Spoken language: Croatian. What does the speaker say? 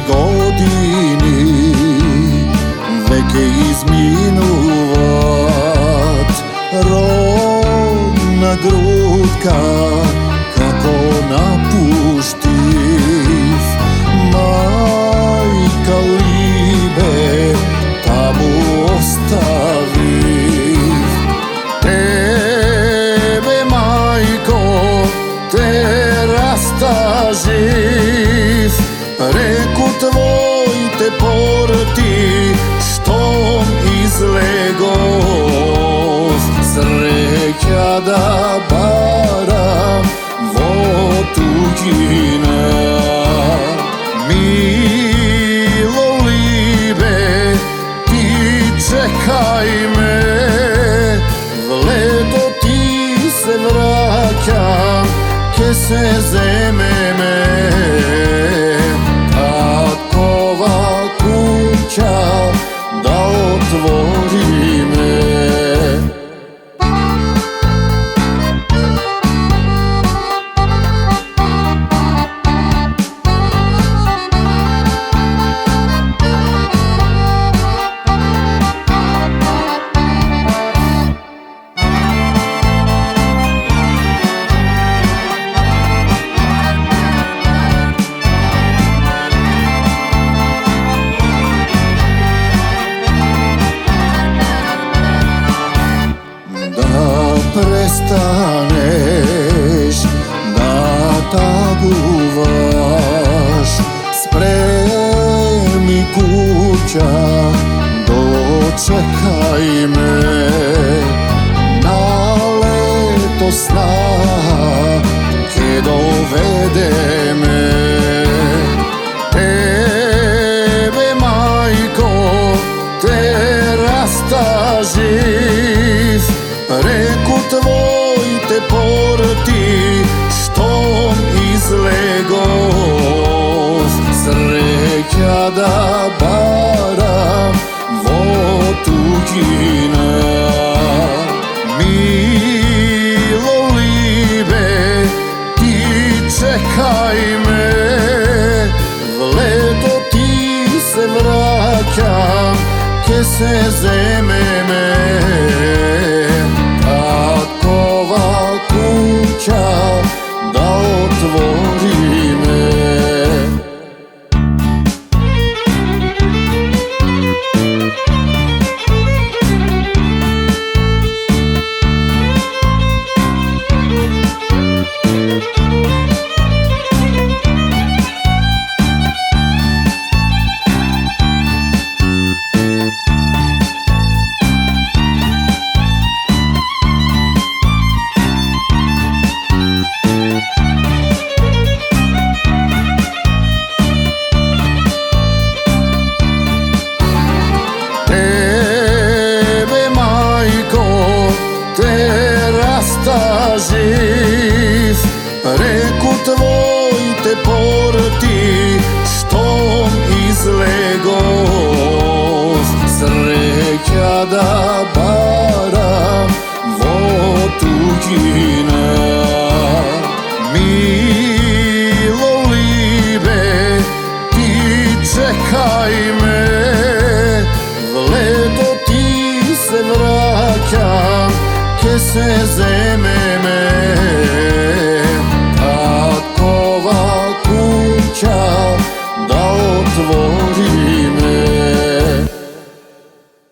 godini veke izminovat, rodna grudka kako napuštiv, majka libe tamo ostaviv. Tebe majko te rastaživ, preku tvoj te porti štom izlegov, sreća da baram vo tuđina. Milo libe, ti čekaj me, vledo ti se vraćam, ke se zeme me. Takova kuća da otvori me. Prestaneš da taguvaš, spremi kuća, dočekaj me na leto sna, ke dovede me. Tebe majko te rastaživ, preku tvoj te porti štom izlegov, sreća da baram vo tuđina. Milo libe, ti čekaj me, vledo ti se vraćam, ke se zeme me. Takova kuća da otvori me. Rastaživ, preku tvoj te porti štom izlegov, sreća da baram vo tuđina. Milo libe, ti čekaj me, vledo ti se vraćam, ke se zeme me.